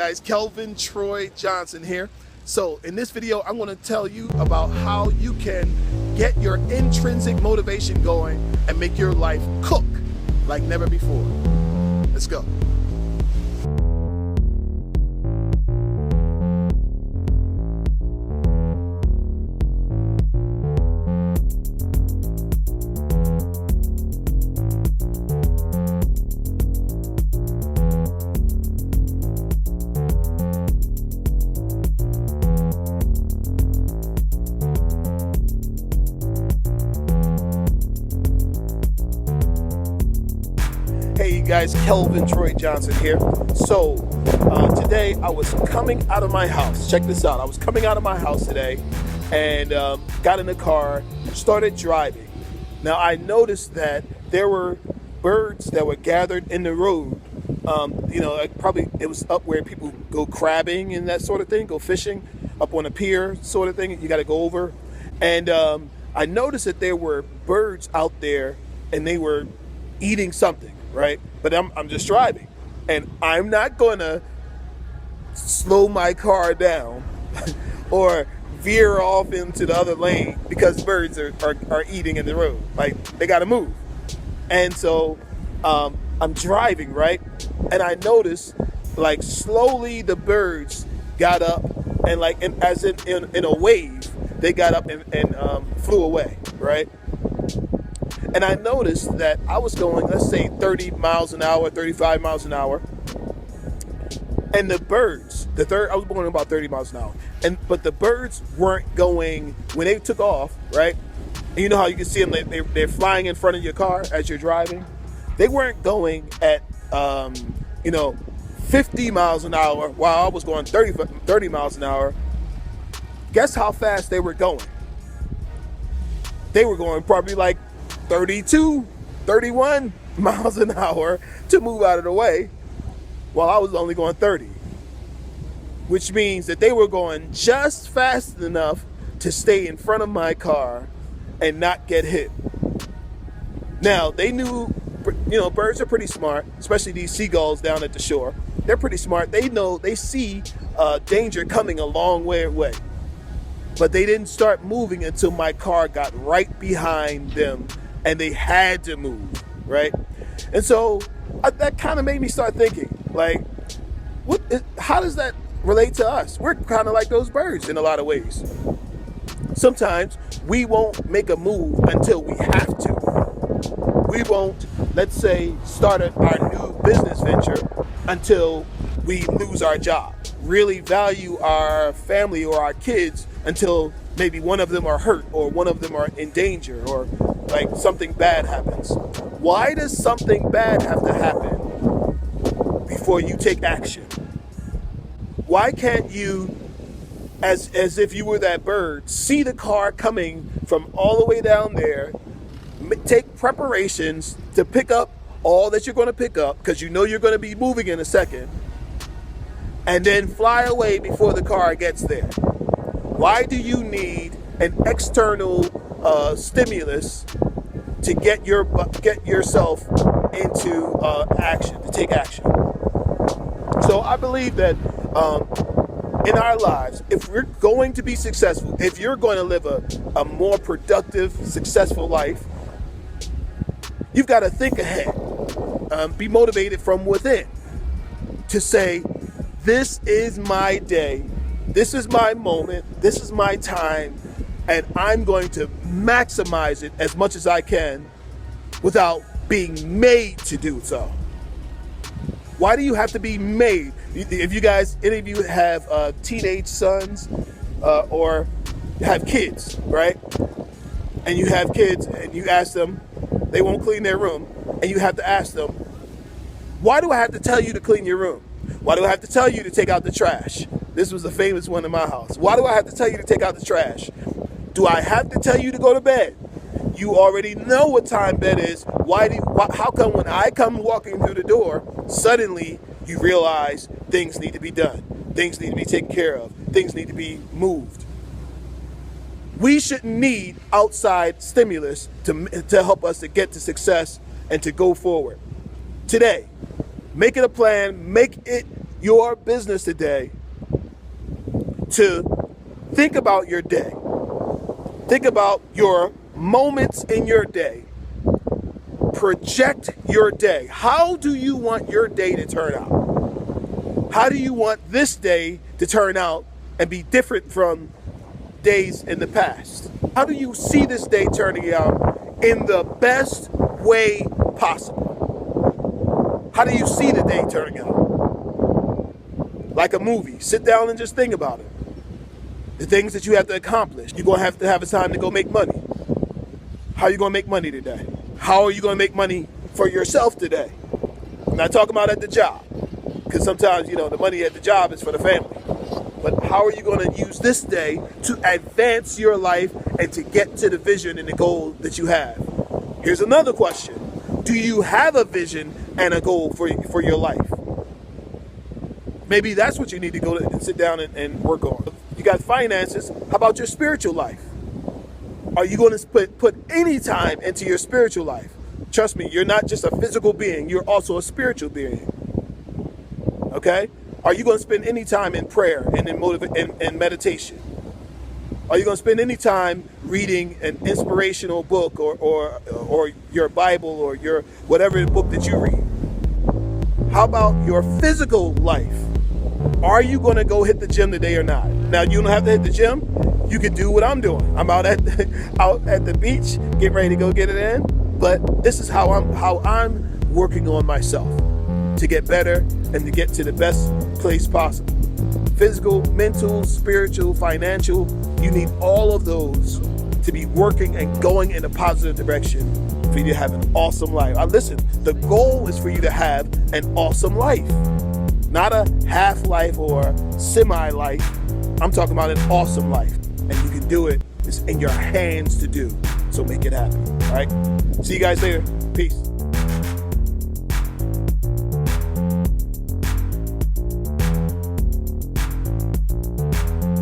guys, Kelvin Troy Johnson here. So in this video, I'm going to tell you about how you can get your intrinsic motivation going and make your life cook like never before. Let's go. Hey guys, Kelvin Troy Johnson here. So today I was coming out of my house. Check this out. I was coming out of my house today and got in the car, started driving. Now I noticed that there were birds that were gathered in the road. Probably it was up where people go crabbing and that sort of thing, go fishing, up on a pier sort of thing. You got to go over. And I noticed that there were birds out there and they were eating something. Right? But I'm just driving, and I'm not gonna slow my car down or veer off into the other lane because birds are eating in the road. Like, they gotta move. And so I'm driving, right? And I noticed, like, slowly the birds got up and as in a wave, they got up and flew away, right? And I noticed that I was going, let's say 30 miles an hour, 35 miles an hour. And the birds, I was going about 30 miles an hour. But the birds weren't going, when they took off, right? And you know how you can see them, they're flying in front of your car as you're driving? They weren't going at, 50 miles an hour while I was going 30 miles an hour. Guess how fast they were going? They were going probably like 32, 31 miles an hour to move out of the way while I was only going 30. Which means that they were going just fast enough to stay in front of my car and not get hit. Now, they knew, birds are pretty smart, especially these seagulls down at the shore. They're pretty smart. They know, they see danger coming a long way away. But they didn't start moving until my car got right behind them and they had to move, right? And so that kind of made me start thinking, like, how does that relate to us? We're kind of like those birds in a lot of ways. Sometimes we won't make a move until we have to. We won't, let's say, start our new business venture until we lose our job. Really value our family or our kids until maybe one of them are hurt or one of them are in danger or like something bad happens. Why does something bad have to happen before you take action? Why can't you, as if you were that bird, see the car coming from all the way down there, take preparations to pick up all that you're going to pick up because you know you're going to be moving in a second, and then fly away before the car gets there? Why do you need an external stimulus to get yourself into action, to take action? So I believe that in our lives, if we're going to be successful, if you're going to live a more productive, successful life, you've got to think ahead, be motivated from within to say, this is my day, this is my moment, this is my time, and I'm going to maximize it as much as I can without being made to do so. Why do you have to be made? If you guys, any of you have teenage sons or have kids, right? And you have kids and you ask them, they won't clean their room, and you have to ask them, why do I have to tell you to clean your room? Why do I have to tell you to take out the trash? This was a famous one in my house. Why do I have to tell you to take out the trash? Do I have to tell you to go to bed? You already know what time bed is. How come when I come walking through the door, suddenly you realize things need to be done, things need to be taken care of, things need to be moved? We shouldn't need outside stimulus to help us to get to success and to go forward. Today, make it a plan, make it your business today to think about your day. Think about your moments in your day. Project your day. How do you want your day to turn out? How do you want this day to turn out and be different from days in the past? How do you see this day turning out in the best way possible? How do you see the day turning out? Like a movie. Sit down and just think about it. The things that you have to accomplish. You're going to have a time to go make money. How are you going to make money today? How are you going to make money for yourself today? I'm not talking about at the job, because sometimes, the money at the job is for the family. But how are you going to use this day to advance your life and to get to the vision and the goal that you have? Here's another question. Do you have a vision and a goal for your life? Maybe that's what you need to go and sit down and work on. You got finances. How about your spiritual life? Are you going to put any time into your spiritual life? Trust me, you're not just a physical being. You're also a spiritual being. Okay? Are you going to spend any time in prayer and in meditation? Are you going to spend any time reading an inspirational book or your Bible or your whatever book that you read? How about your physical life? Are you going to go hit the gym today or not? Now, you don't have to hit the gym. You can do what I'm doing. I'm out at the beach, getting ready to go get it in. But this is how I'm working on myself to get better and to get to the best place possible. Physical, mental, spiritual, financial. You need all of those to be working and going in a positive direction for you to have an awesome life. Listen, the goal is for you to have an awesome life. Not a half life or semi-life. I'm talking about an awesome life. And you can do it. It's in your hands to do. So make it happen. All right? See you guys later. Peace.